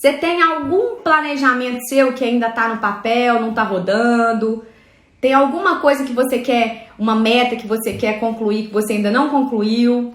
Você tem algum planejamento seu que ainda tá no papel, não tá rodando? Tem alguma coisa que você quer, uma meta que você quer concluir, que você ainda não concluiu?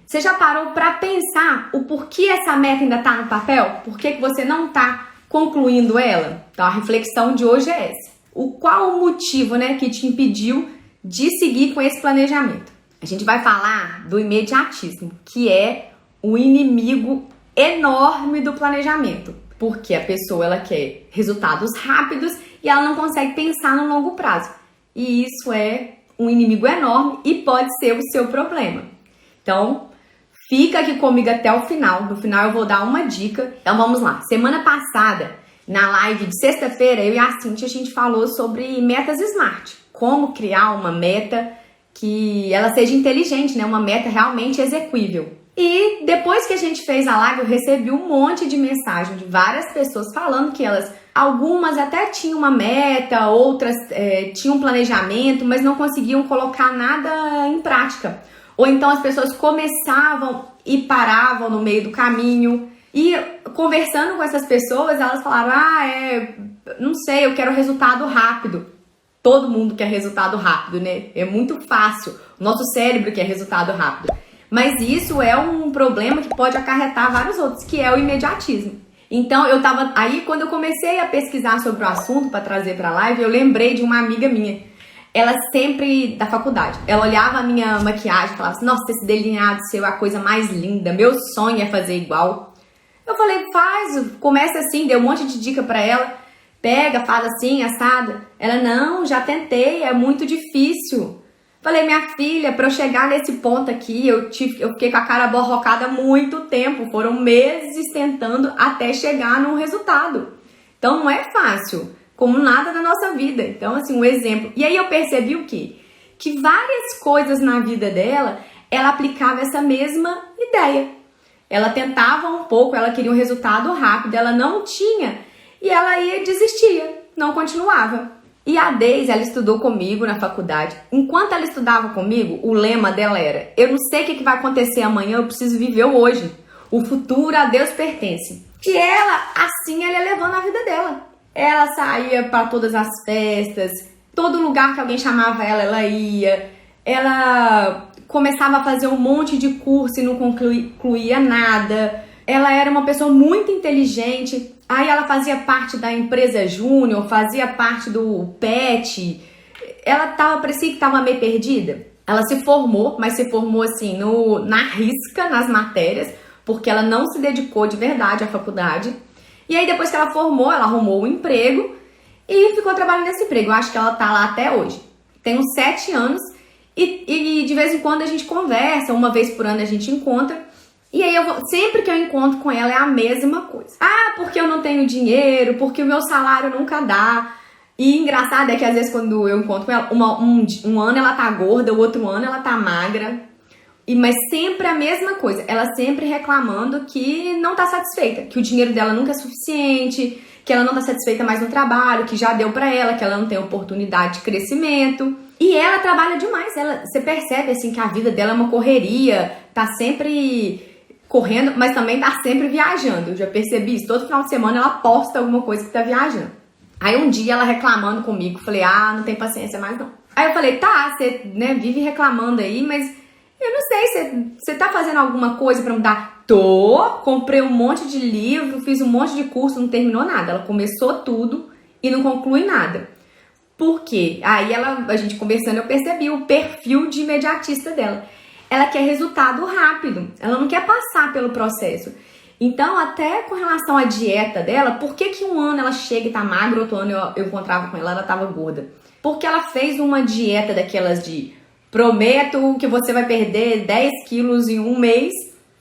Você já parou para pensar o porquê essa meta ainda tá no papel? Por que você não tá concluindo ela? Então a reflexão de hoje é essa. Qual o motivo, né, que te impediu de seguir com esse planejamento? A gente vai falar do imediatismo, que é o inimigo enorme do planejamento, porque a pessoa ela quer resultados rápidos e ela não consegue pensar no longo prazo. E isso é um inimigo enorme e pode ser o seu problema. Então, fica aqui comigo até o final. No final eu vou dar uma dica. Então vamos lá. Semana passada, na live de sexta-feira, eu e a Cíntia, a gente falou sobre metas SMART. Como criar uma meta que ela seja inteligente, né? Uma meta realmente execuível. E depois que a gente fez a live, eu recebi um monte de mensagem de várias pessoas falando que algumas até tinham uma meta, outras tinham um planejamento, mas não conseguiam colocar nada em prática. Ou então as pessoas começavam e paravam no meio do caminho. E conversando com essas pessoas, elas falaram, não sei, eu quero resultado rápido. Todo mundo quer resultado rápido, né? É muito fácil. O nosso cérebro quer resultado rápido. Mas isso é um problema que pode acarretar vários outros, que é o imediatismo. Então, quando eu comecei a pesquisar sobre o assunto para trazer para a live, eu lembrei de uma amiga minha. Ela sempre, da faculdade, ela olhava a minha maquiagem e falava assim, nossa, esse delineado seu é a coisa mais linda, meu sonho é fazer igual. Eu falei, começa assim, dei um monte de dica para ela, pega, faz assim, assada. Ela, não, já tentei, é muito difícil. Falei, minha filha, para eu chegar nesse ponto aqui, eu fiquei com a cara borrocada há muito tempo. Foram meses tentando até chegar num resultado. Então, não é fácil, como nada na nossa vida. Então, assim, um exemplo. E aí eu percebi o quê? Que várias coisas na vida dela, ela aplicava essa mesma ideia. Ela tentava um pouco, ela queria um resultado rápido, ela não tinha. E ela ia desistia, não continuava. E a Deise, ela estudou comigo na faculdade. Enquanto ela estudava comigo, o lema dela era, eu não sei o que vai acontecer amanhã, eu preciso viver o hoje. O futuro a Deus pertence. E ela, assim, ela ia levando a vida dela. Ela saía para todas as festas, todo lugar que alguém chamava ela ia. Ela começava a fazer um monte de curso e não concluía nada. Ela era uma pessoa muito inteligente. Aí ela fazia parte da empresa júnior, fazia parte do PET. Ela parecia que estava meio perdida. Ela se formou, mas se formou assim na risca, nas matérias, porque ela não se dedicou de verdade à faculdade. E aí depois que ela formou, ela arrumou um emprego e ficou trabalhando nesse emprego. Eu acho que ela tá lá até hoje. Tem uns 7 anos e de vez em quando a gente conversa, uma vez por ano a gente encontra. E aí sempre que eu encontro com ela é a mesma coisa. Porque eu não tenho dinheiro, porque o meu salário nunca dá. E engraçado é que às vezes quando eu encontro com ela, um ano ela tá gorda, o outro ano ela tá magra. Mas sempre a mesma coisa, ela sempre reclamando que não tá satisfeita, que o dinheiro dela nunca é suficiente, que ela não tá satisfeita mais no trabalho, que já deu pra ela, que ela não tem oportunidade de crescimento. E ela trabalha demais, você percebe assim que a vida dela é uma correria, tá sempre correndo, mas também tá sempre viajando. Eu já percebi isso. Todo final de semana ela posta alguma coisa que tá viajando. Aí um dia ela reclamando comigo, falei, não tem paciência mais não. Aí eu falei, você vive reclamando aí, mas eu não sei, você tá fazendo alguma coisa pra mudar? Comprei um monte de livro, fiz um monte de curso, não terminou nada. Ela começou tudo e não conclui nada. Por quê? Aí a gente conversando, eu percebi o perfil de imediatista dela. Ela quer resultado rápido, ela não quer passar pelo processo. Então, até com relação à dieta dela, por que um ano ela chega e tá magra, outro ano eu encontrava com ela tava gorda? Porque ela fez uma dieta daquelas de prometo que você vai perder 10 quilos em um mês.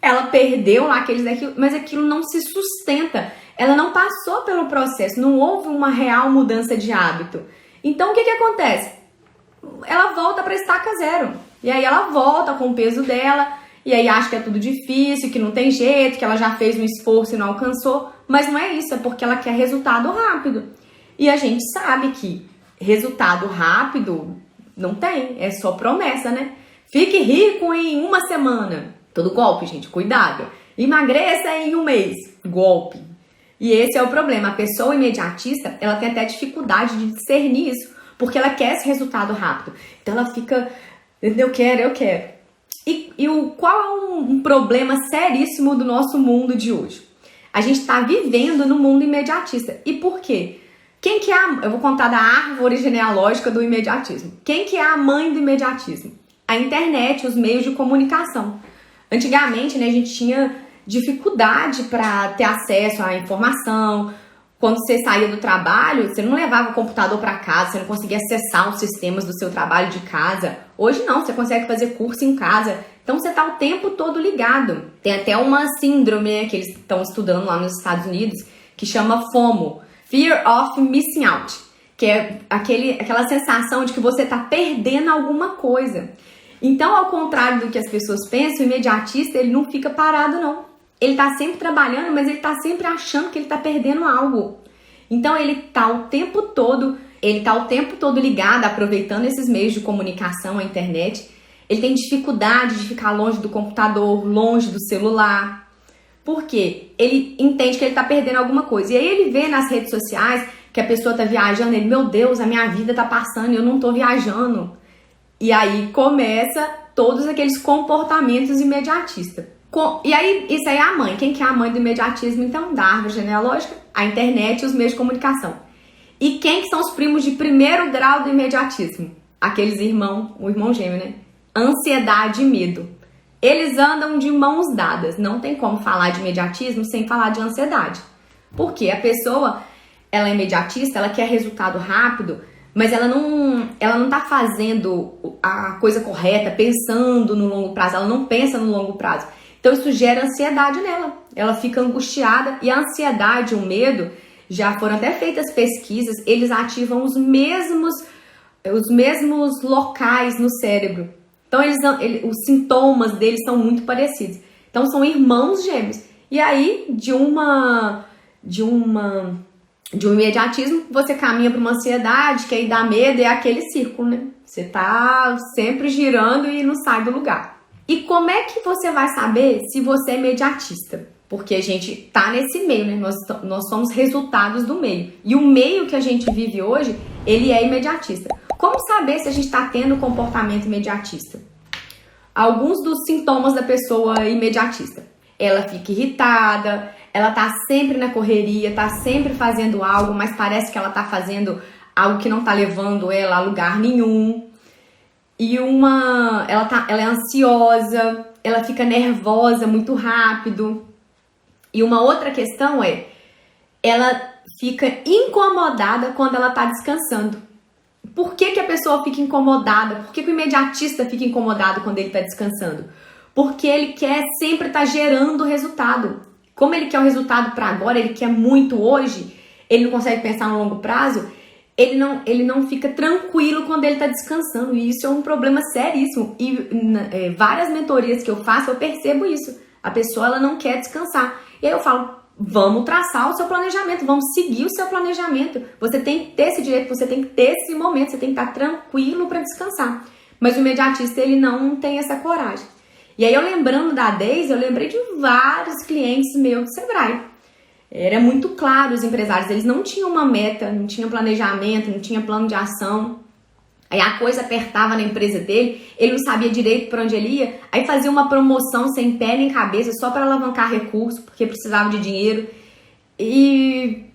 Ela perdeu lá aqueles 10 quilos, mas aquilo não se sustenta. Ela não passou pelo processo, não houve uma real mudança de hábito. Então, o que acontece? Ela volta para estaca zero. E aí ela volta com o peso dela, e aí acha que é tudo difícil, que não tem jeito, que ela já fez um esforço e não alcançou. Mas não é isso, é porque ela quer resultado rápido. E a gente sabe que resultado rápido não tem, é só promessa, né? Fique rico em uma semana. Todo golpe, gente, cuidado. Emagreça em um mês. Golpe. E esse é o problema. A pessoa imediatista, ela tem até dificuldade de discernir isso, porque ela quer esse resultado rápido. Então ela fica, eu quero. Qual é um problema seríssimo do nosso mundo de hoje? A gente está vivendo no mundo imediatista. E por quê? Quem que é eu vou contar da árvore genealógica do imediatismo. Quem que é a mãe do imediatismo? A internet, os meios de comunicação. Antigamente, né, a gente tinha dificuldade para ter acesso à informação. Quando você saía do trabalho, você não levava o computador para casa, você não conseguia acessar os sistemas do seu trabalho de casa. Hoje não, você consegue fazer curso em casa. Então você está o tempo todo ligado. Tem até uma síndrome, né, que eles estão estudando lá nos Estados Unidos, que chama FOMO, Fear of Missing Out, que é aquela sensação de que você está perdendo alguma coisa. Então, ao contrário do que as pessoas pensam, o imediatista, ele não fica parado, não. Ele está sempre trabalhando, mas ele está sempre achando que ele está perdendo algo. Então, ele está o tempo todo ligado, aproveitando esses meios de comunicação, a internet. Ele tem dificuldade de ficar longe do computador, longe do celular. Por quê? Ele entende que ele está perdendo alguma coisa. E aí ele vê nas redes sociais que a pessoa está viajando, ele, meu Deus, a minha vida está passando e eu não estou viajando. E aí começa todos aqueles comportamentos imediatistas. E aí, isso aí é a mãe. Quem que é a mãe do imediatismo, então? Da árvore genealógica, a internet e os meios de comunicação. E quem que são os primos de primeiro grau do imediatismo? Aqueles o irmão gêmeo, né? Ansiedade e medo. Eles andam de mãos dadas. Não tem como falar de imediatismo sem falar de ansiedade. Porque a pessoa, ela é imediatista, ela quer resultado rápido, mas ela não tá fazendo a coisa correta, pensando no longo prazo. Ela não pensa no longo prazo. Então isso gera ansiedade nela. Ela fica angustiada. E a ansiedade e o medo, já foram até feitas pesquisas, eles ativam os mesmos locais no cérebro. Então os sintomas deles são muito parecidos. Então são irmãos gêmeos. E aí, de um imediatismo, você caminha para uma ansiedade, que aí dá medo, é aquele círculo, né? Você tá sempre girando e não sai do lugar. E como é que você vai saber se você é imediatista? Porque a gente tá nesse meio, né? Nós somos resultados do meio. E o meio que a gente vive hoje, ele é imediatista. Como saber se a gente está tendo comportamento imediatista? Alguns dos sintomas da pessoa imediatista. Ela fica irritada, ela tá sempre na correria, tá sempre fazendo algo, mas parece que ela tá fazendo algo que não tá levando ela a lugar nenhum. E ela é ansiosa, ela fica nervosa muito rápido. E uma outra questão é, ela fica incomodada quando ela tá descansando. Por que a pessoa fica incomodada? Por que o imediatista fica incomodado quando ele está descansando? Porque ele quer sempre estar gerando resultado. Como ele quer o resultado para agora, ele quer muito hoje, ele não consegue pensar no longo prazo, ele não fica tranquilo quando ele está descansando. E isso é um problema seríssimo. E várias mentorias que eu faço, eu percebo isso. A pessoa, ela não quer descansar. E aí eu falo, vamos traçar o seu planejamento, vamos seguir o seu planejamento. Você tem que ter esse direito, você tem que ter esse momento, você tem que estar tranquilo para descansar. Mas o imediatista, ele não tem essa coragem. E aí eu lembrando da Deise, eu lembrei de vários clientes meus do Sebrae. Era muito claro, os empresários, eles não tinham uma meta, não tinham planejamento, não tinham plano de ação. Aí a coisa apertava na empresa dele, ele não sabia direito para onde ele ia, aí fazia uma promoção sem pé nem cabeça só para alavancar recurso, porque precisava de dinheiro. E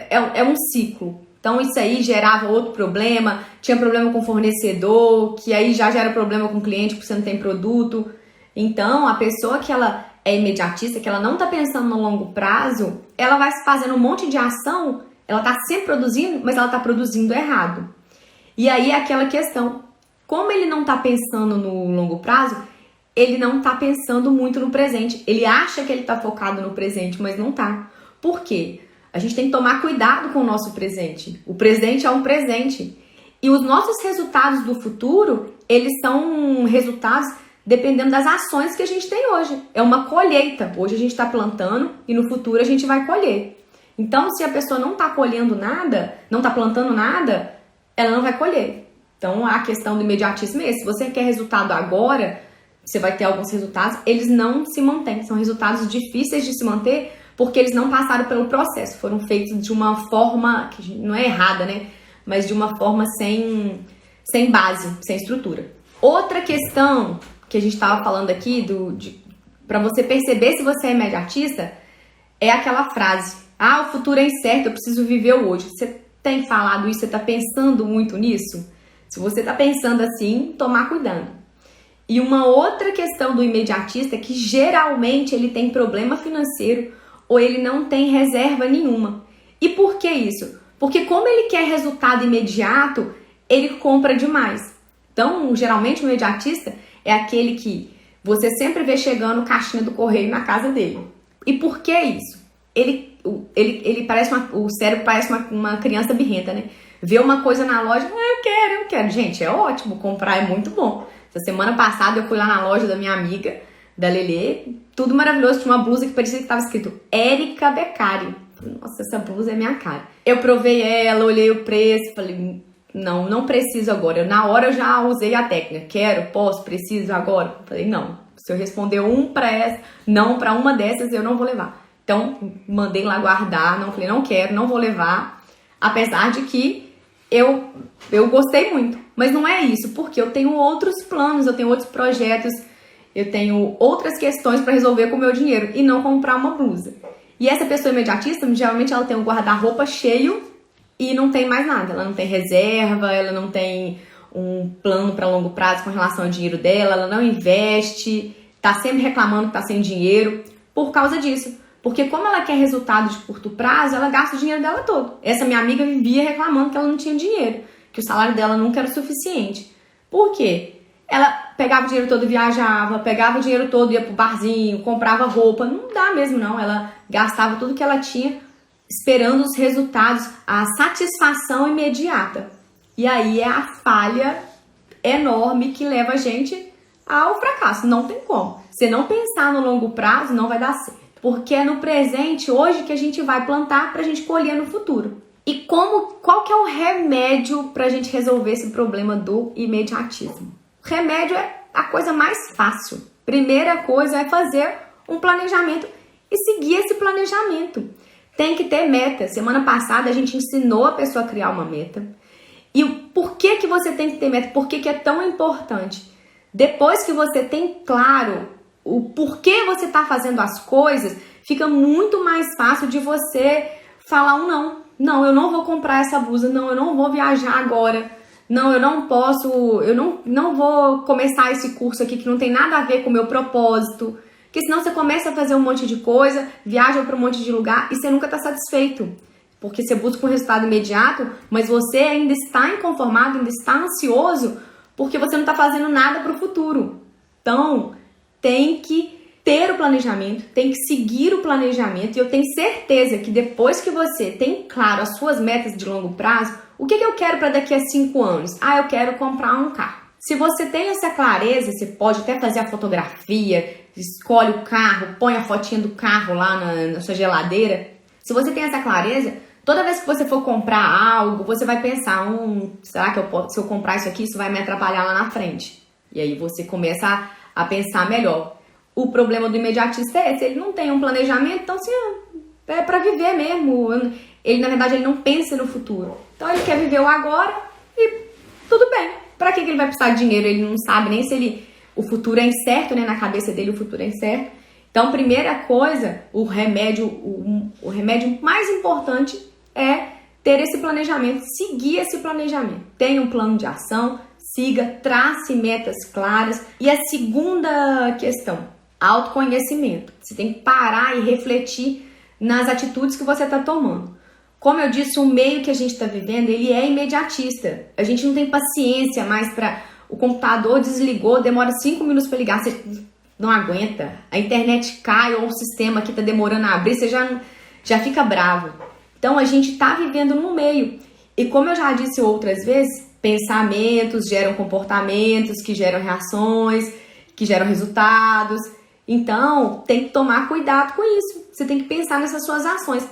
é um ciclo. Então isso aí gerava outro problema, tinha problema com o fornecedor, que aí já gera problema com o cliente porque você não tem produto. Então a pessoa que ela é imediatista, que ela não está pensando no longo prazo, ela vai fazendo um monte de ação, ela está sempre produzindo, mas ela está produzindo errado. E aí é aquela questão, como ele não está pensando no longo prazo, ele não está pensando muito no presente. Ele acha que ele está focado no presente, mas não está. Por quê? A gente tem que tomar cuidado com o nosso presente. O presente é um presente. E os nossos resultados do futuro, eles são resultados dependendo das ações que a gente tem hoje. É uma colheita. Hoje a gente está plantando e no futuro a gente vai colher. Então, se a pessoa não está colhendo nada, não está plantando nada, ela não vai colher. Então, a questão do imediatismo é esse. Se você quer resultado agora, você vai ter alguns resultados, eles não se mantêm. São resultados difíceis de se manter, porque eles não passaram pelo processo, foram feitos de uma forma, que não é errada, né? Mas de uma forma sem base, sem estrutura. Outra questão que a gente estava falando aqui, para você perceber se você é imediatista, é aquela frase: ah, o futuro é incerto, eu preciso viver o hoje. Você tem falado isso? Você está pensando muito nisso? Se você está pensando assim, tomar cuidado. E uma outra questão do imediatista é que geralmente ele tem problema financeiro ou ele não tem reserva nenhuma. E por que isso? Porque como ele quer resultado imediato, ele compra demais. Então, geralmente o imediatista é aquele que você sempre vê chegando caixinha do correio na casa dele. E por que isso? Ele parece o cérebro parece uma criança birrenta, né? Vê uma coisa na loja, eu quero. Gente, é ótimo, comprar é muito bom. Essa semana passada eu fui lá na loja da minha amiga, da Lelê, tudo maravilhoso, tinha uma blusa que parecia que estava escrito Érica Beccari. Nossa, essa blusa é minha cara. Eu provei ela, olhei o preço, falei, não preciso agora. Na hora eu já usei a técnica, quero, posso, preciso agora. Falei, não, se eu responder não para uma dessas, eu não vou levar. Então, mandei lá guardar, falei, não quero, não vou levar, apesar de que eu gostei muito. Mas não é isso, porque eu tenho outros planos, eu tenho outros projetos, eu tenho outras questões para resolver com o meu dinheiro e não comprar uma blusa. E essa pessoa imediatista, geralmente ela tem um guarda-roupa cheio e não tem mais nada. Ela não tem reserva, ela não tem um plano para longo prazo com relação ao dinheiro dela, ela não investe, tá sempre reclamando que tá sem dinheiro por causa disso. Porque como ela quer resultado de curto prazo, ela gasta o dinheiro dela todo. Essa minha amiga vivia reclamando que ela não tinha dinheiro, que o salário dela nunca era suficiente. Por quê? Ela pegava o dinheiro todo e viajava, pegava o dinheiro todo e ia pro barzinho, comprava roupa. Não dá mesmo, não. Ela gastava tudo que ela tinha esperando os resultados, a satisfação imediata. E aí é a falha enorme que leva a gente ao fracasso. Não tem como. Se não pensar no longo prazo, não vai dar certo. Porque é no presente, hoje, que a gente vai plantar pra gente colher no futuro. E qual que é o remédio pra gente resolver esse problema do imediatismo? O remédio é a coisa mais fácil. Primeira coisa é fazer um planejamento e seguir esse planejamento. Tem que ter meta. Semana passada a gente ensinou a pessoa a criar uma meta. E por que você tem que ter meta? Por que é tão importante? Depois que você tem claro o porquê você está fazendo as coisas, fica muito mais fácil de você falar um não. Não, eu não vou comprar essa blusa. Não, eu não vou viajar agora. Não, eu não posso, eu não vou começar esse curso aqui que não tem nada a ver com o meu propósito. Porque senão você começa a fazer um monte de coisa, viaja para um monte de lugar e você nunca está satisfeito. Porque você busca um resultado imediato, mas você ainda está inconformado, ainda está ansioso, porque você não está fazendo nada para o futuro. Então, tem que ter o planejamento, tem que seguir o planejamento. E eu tenho certeza que depois que você tem claro as suas metas de longo prazo, o que eu quero para daqui a 5 anos? Eu quero comprar um carro. Se você tem essa clareza, você pode até fazer a fotografia, escolhe o carro, põe a fotinha do carro lá na sua geladeira. Se você tem essa clareza, toda vez que você for comprar algo, você vai pensar, será que se eu comprar isso aqui, isso vai me atrapalhar lá na frente? E aí você começa a pensar melhor. O problema do imediatista é esse, ele não tem um planejamento, então assim, é para viver mesmo. Ele, na verdade, ele não pensa no futuro. Então ele quer viver o agora e tudo bem. Para que ele vai precisar de dinheiro? Ele não sabe nem se o futuro é incerto, né? Na cabeça dele o futuro é incerto. Então, primeira coisa, o remédio mais importante é ter esse planejamento, seguir esse planejamento. Tenha um plano de ação, siga, trace metas claras. E a segunda questão, autoconhecimento. Você tem que parar e refletir nas atitudes que você está tomando. Como eu disse, o meio que a gente está vivendo, ele é imediatista. A gente não tem paciência mais para... O computador desligou, demora 5 minutos para ligar, você não aguenta. A internet cai ou o sistema que está demorando a abrir, você já fica bravo. Então, a gente está vivendo no meio. E como eu já disse outras vezes, pensamentos geram comportamentos, que geram reações, que geram resultados. Então, tem que tomar cuidado com isso. Você tem que pensar nessas suas ações.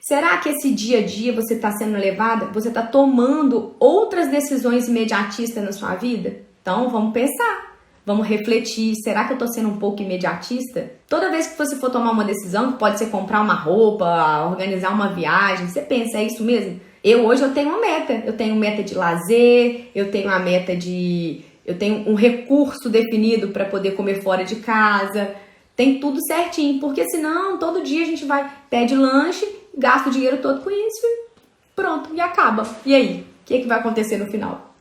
Será que esse dia a dia você está sendo levada, você está tomando outras decisões imediatistas na sua vida? Então, vamos pensar. Vamos refletir, será que eu tô sendo um pouco imediatista? Toda vez que você for tomar uma decisão, que pode ser comprar uma roupa, organizar uma viagem, você pensa, é isso mesmo? Hoje eu tenho uma meta, eu tenho meta de lazer, eu tenho um recurso definido para poder comer fora de casa, tem tudo certinho, porque senão todo dia a gente pede lanche, gasta o dinheiro todo com isso e pronto, e acaba. E aí? O que vai acontecer no final?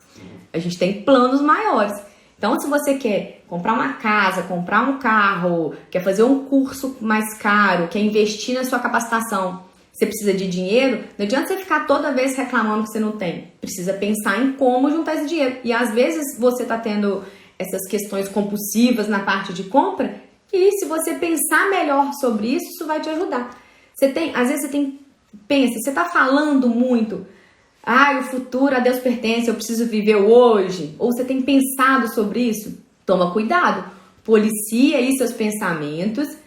A gente tem planos maiores. Então, se você quer comprar uma casa, comprar um carro, quer fazer um curso mais caro, quer investir na sua capacitação, você precisa de dinheiro, não adianta você ficar toda vez reclamando que você não tem. Precisa pensar em como juntar esse dinheiro. E às vezes você está tendo essas questões compulsivas na parte de compra, e se você pensar melhor sobre isso, isso vai te ajudar. Pensa, você está falando muito, o futuro a Deus pertence, eu preciso viver o hoje. Ou você tem pensado sobre isso? Toma cuidado, policia aí seus pensamentos,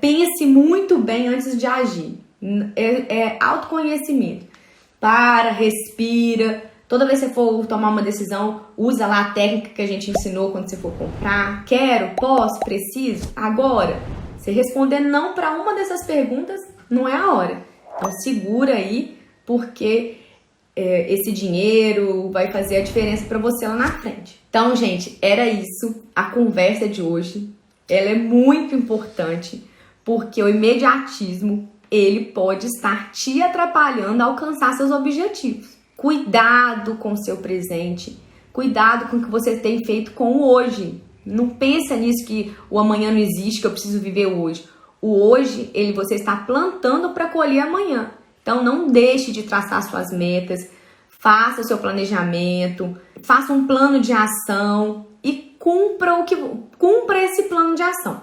pense muito bem antes de agir. É autoconhecimento. Para, respira. Toda vez que você for tomar uma decisão, usa lá a técnica que a gente ensinou quando você for comprar. Quero, posso, preciso, agora. Se responder não para uma dessas perguntas, não é a hora. Então segura aí, porque esse dinheiro vai fazer a diferença para você lá na frente. Então, gente, era isso a conversa de hoje. Ela é muito importante, porque o imediatismo, ele pode estar te atrapalhando a alcançar seus objetivos. Cuidado com o seu presente, cuidado com o que você tem feito com o hoje. Não pensa nisso que o amanhã não existe, que eu preciso viver o hoje. O hoje, você está plantando para colher amanhã. Então, não deixe de traçar suas metas, faça seu planejamento, faça um plano de ação e cumpra esse plano de ação.